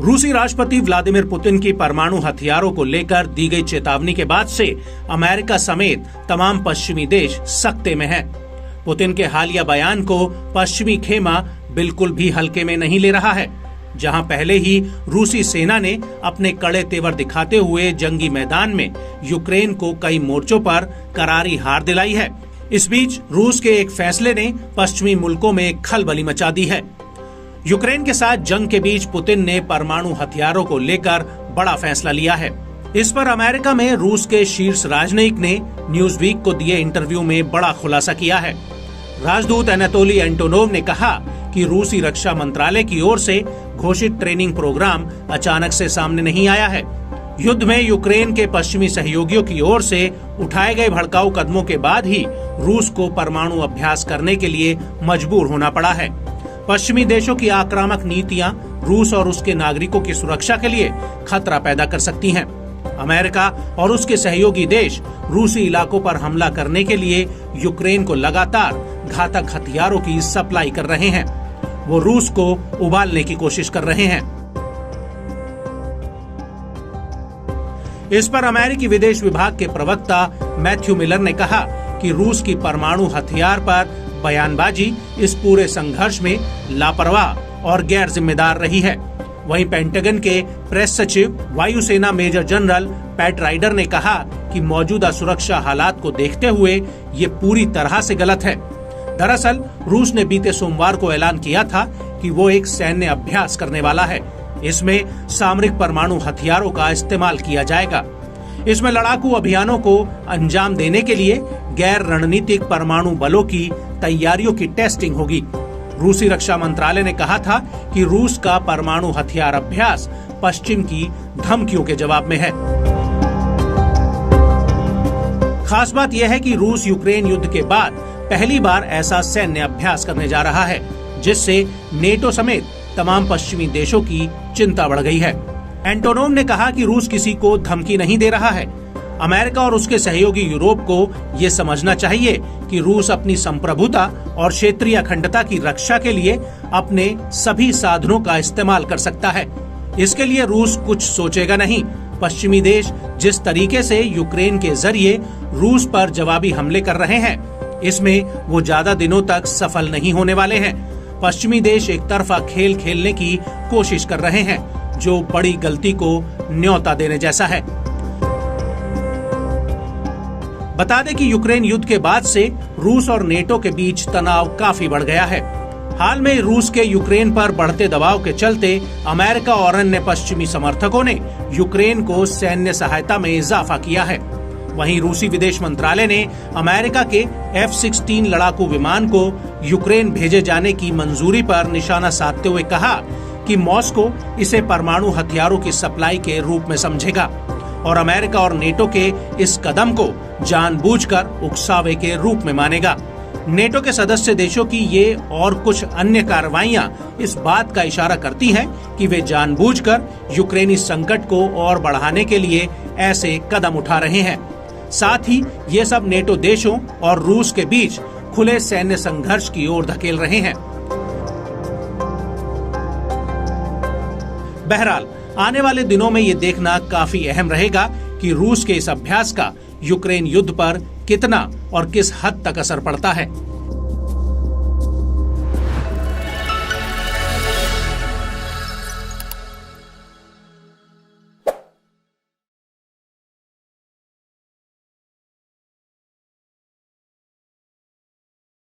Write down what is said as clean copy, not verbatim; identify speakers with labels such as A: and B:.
A: रूसी राष्ट्रपति Vladimir Putin की परमाणु हथियारों को लेकर दी गई चेतावनी के बाद से अमेरिका समेत तमाम पश्चिमी देश सख्ते में हैं। पुतिन के हालिया बयान को पश्चिमी खेमा बिल्कुल भी हल्के में नहीं ले रहा है। जहां पहले ही रूसी सेना ने अपने कड़े तेवर दिखाते हुए जंगी मैदान में यूक्रेन को कई मोर्चों पर करारी हार दिलाई है, इस बीच रूस के एक फैसले ने पश्चिमी मुल्कों में खलबली मचा दी है। यूक्रेन के साथ जंग के बीच पुतिन ने परमाणु हथियारों को लेकर बड़ा फैसला लिया है। इस पर अमेरिका में रूस के शीर्ष राजनयिक ने न्यूज़वीक को दिए इंटरव्यू में बड़ा खुलासा किया है। राजदूत एनातोली एंटोनोव ने कहा कि रूसी रक्षा मंत्रालय की ओर से घोषित ट्रेनिंग प्रोग्राम अचानक से सामने नहीं आया है। युद्ध में यूक्रेन के पश्चिमी सहयोगियों की ओर से उठाए गए भड़काऊ कदमों के बाद ही रूस को परमाणु अभ्यास करने के लिए मजबूर होना पड़ा है। पश्चिमी देशों की आक्रामक नीतियां रूस और उसके नागरिकों की सुरक्षा के लिए खतरा पैदा कर सकती हैं। अमेरिका और उसके सहयोगी देश रूसी इलाकों पर हमला करने के लिए यूक्रेन को लगातार घातक हथियारों की सप्लाई कर रहे हैं। वो रूस को उबालने की कोशिश कर रहे हैं। इस पर अमेरिकी विदेश विभाग के प्रवक्ता मैथ्यू मिलर ने कहा कि रूस की परमाणु हथियार पर बयानबाजी इस पूरे संघर्ष में लापरवाह और गैर जिम्मेदार रही है। वहीं पेंटागन के प्रेस सचिव वायुसेना मेजर जनरल पैट राइडर ने कहा कि मौजूदा सुरक्षा हालात को देखते हुए ये पूरी तरह से गलत है। दरअसल रूस ने बीते सोमवार को ऐलान किया था कि वो एक सैन्य अभ्यास करने वाला है। इसमें सामरिक परमाणु हथियारों का इस्तेमाल किया जाएगा। इसमें लड़ाकू अभियानों को अंजाम देने के लिए गैर रणनीतिक परमाणु बलों की तैयारियों की टेस्टिंग होगी। रूसी रक्षा मंत्रालय ने कहा था कि रूस का परमाणु हथियार अभ्यास पश्चिम की धमकियों के जवाब में है। खास बात यह है कि रूस यूक्रेन युद्ध के बाद पहली बार ऐसा सैन्य अभ्यास करने जा रहा है, जिससे नेटो समेत तमाम पश्चिमी देशों की चिंता बढ़ गई है। एंटोनोव ने कहा कि रूस किसी को धमकी नहीं दे रहा है। अमेरिका और उसके सहयोगी यूरोप को ये समझना चाहिए कि रूस अपनी संप्रभुता और क्षेत्रीय अखंडता की रक्षा के लिए अपने सभी साधनों का इस्तेमाल कर सकता है। इसके लिए रूस कुछ सोचेगा नहीं। पश्चिमी देश जिस तरीके से यूक्रेन के जरिए रूस पर जवाबी हमले कर रहे हैं, इसमें वो ज्यादा दिनों तक सफल नहीं होने वाले हैं। पश्चिमी देश एक तरफा खेल खेलने की कोशिश कर रहे हैं, जो बड़ी गलती को न्योता देने जैसा है। बता दें कि यूक्रेन युद्ध के बाद से रूस और नेटो के बीच तनाव काफी बढ़ गया है। हाल में रूस के यूक्रेन पर बढ़ते दबाव के चलते अमेरिका और अन्य पश्चिमी समर्थकों ने यूक्रेन को सैन्य सहायता में इजाफा किया है। वहीं रूसी विदेश मंत्रालय ने अमेरिका के F-16 लड़ाकू विमान को यूक्रेन भेजे जाने की मंजूरी पर निशाना साधते हुए कहा कि मॉस्को इसे परमाणु हथियारों की सप्लाई के रूप में समझेगा और अमेरिका और नेटो के इस कदम को जानबूझकर उकसावे के रूप में मानेगा। नेटो के सदस्य देशों की ये और कुछ अन्य कार्रवाइयां इस बात का इशारा करती हैं कि वे जानबूझकर यूक्रेनी संकट को और बढ़ाने के लिए ऐसे कदम उठा रहे हैं। साथ ही ये सब नेटो देशों और रूस के बीच खुले सैन्य संघर्ष की ओर धकेल रहे हैं। बहरहाल आने वाले दिनों में ये देखना काफी अहम रहेगा कि रूस के इस अभ्यास का यूक्रेन युद्ध पर कितना और किस हद तक असर पड़ता है।